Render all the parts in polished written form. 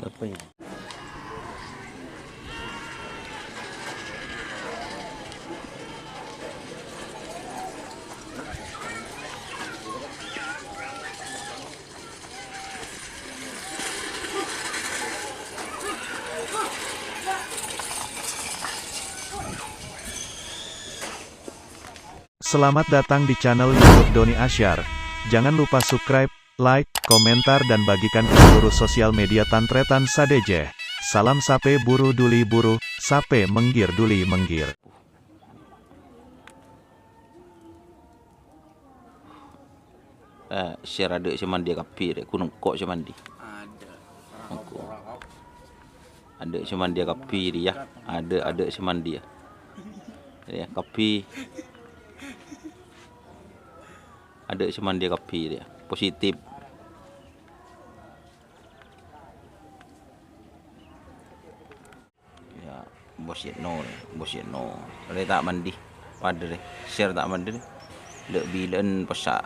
Apa ya? Selamat datang di channel YouTube Doni Asyar. Jangan lupa subscribe, like, komentar dan bagikan ke seluruh sosial media Tantretan Sadeje. Salam sape buru duli buru, sape menggir duli menggir. Share ada cuman dia kapi, kunung kok cuman di. Ada cuman dia kapi dia, ada cuman dia. Ya, kapi. Ada cuman dia kapi dia, positif. Ya, bos ya no. Ada tak mandi, pada deh. Share tak mandi, lek bilen pesak.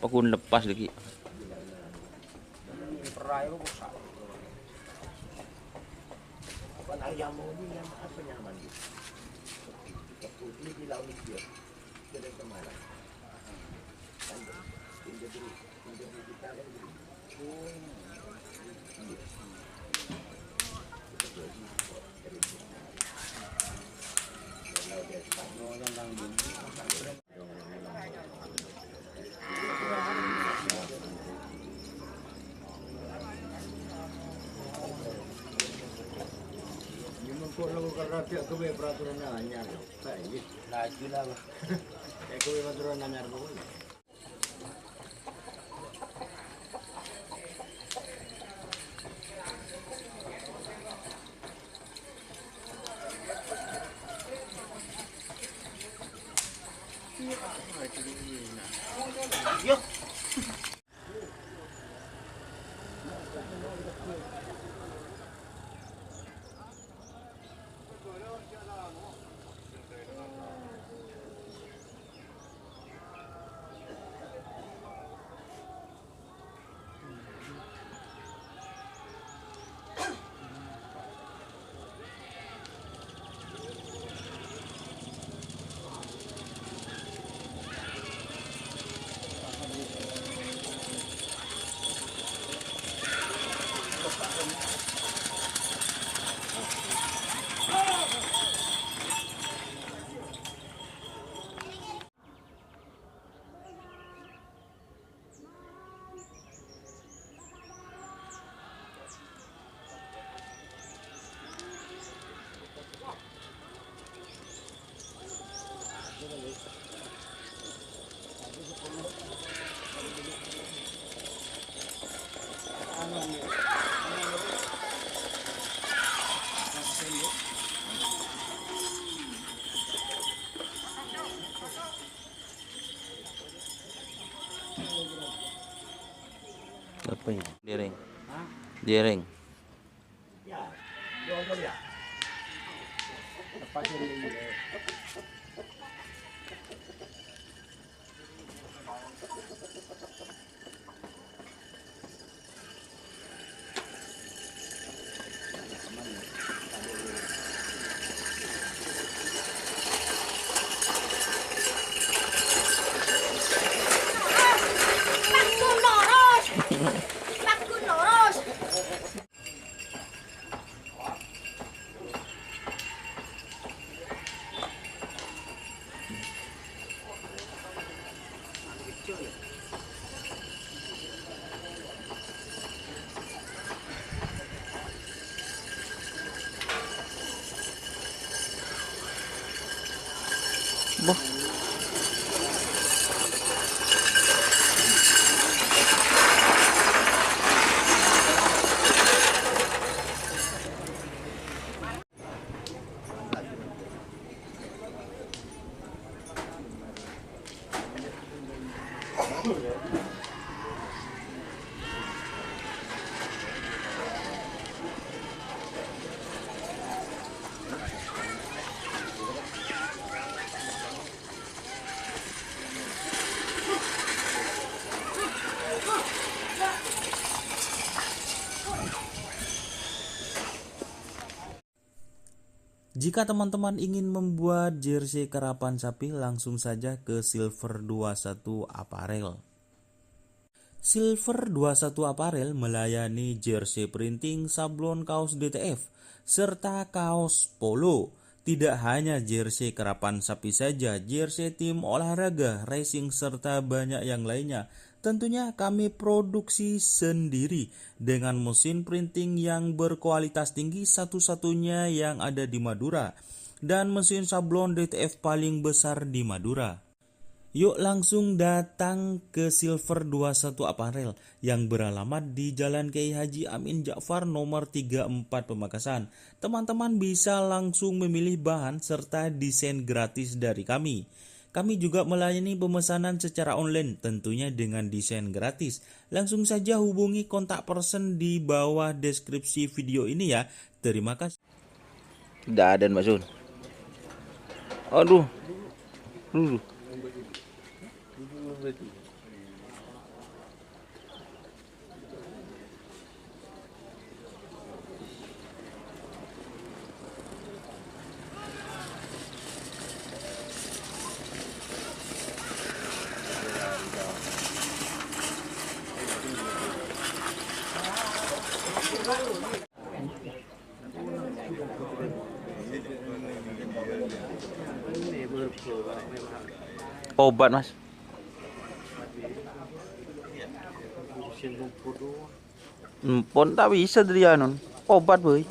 Pakun lepas lagi. Kalau kerja kewe peraturan anyar, saya lagi lah. Kewe peraturan anyar pokoknya. Yo. Apa ini? Dereng. Ya, jual ya. Lepas ini. Boh. Jika teman-teman ingin membuat jersey karapan sapi, langsung saja ke Silver 21 Apparel. Silver 21 Apparel melayani jersey printing, sablon kaos DTF, serta kaos polo. Tidak hanya jersey karapan sapi saja, jersey tim olahraga, racing, serta banyak yang lainnya. Tentunya kami produksi sendiri dengan mesin printing yang berkualitas tinggi, satu-satunya yang ada di Madura, dan mesin sablon DTF paling besar di Madura. Yuk langsung datang ke Silver 21 Apparel yang beralamat di Jalan Kiai Haji Amin Ja'far nomor 34 Pamekasan. Teman-teman bisa langsung memilih bahan serta desain gratis dari kami. Kami juga melayani pemesanan secara online, tentunya dengan desain gratis. Langsung saja hubungi kontak person di bawah deskripsi video ini ya. Terima kasih. Tidak ada Mbak Sun. Aduh. Obat Mas. Pon tak bisa dari anon. Obat boy.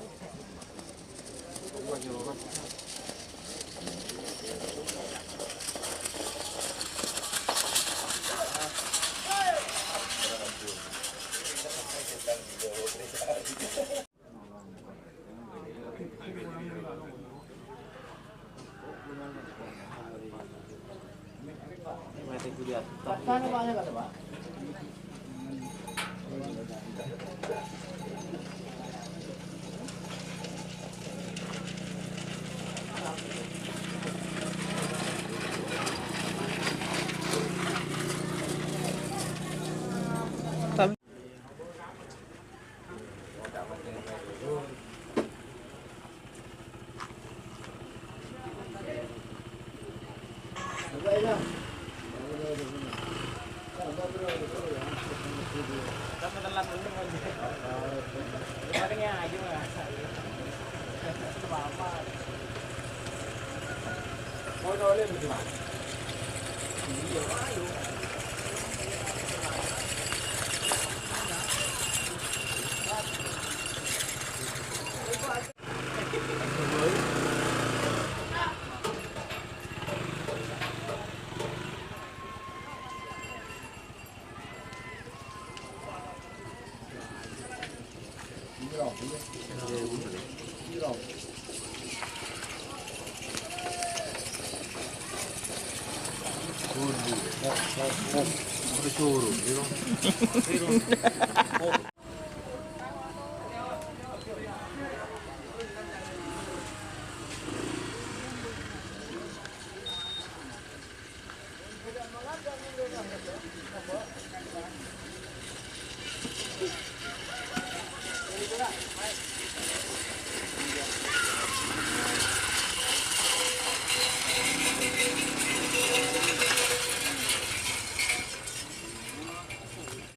Sana banyak kata Pak.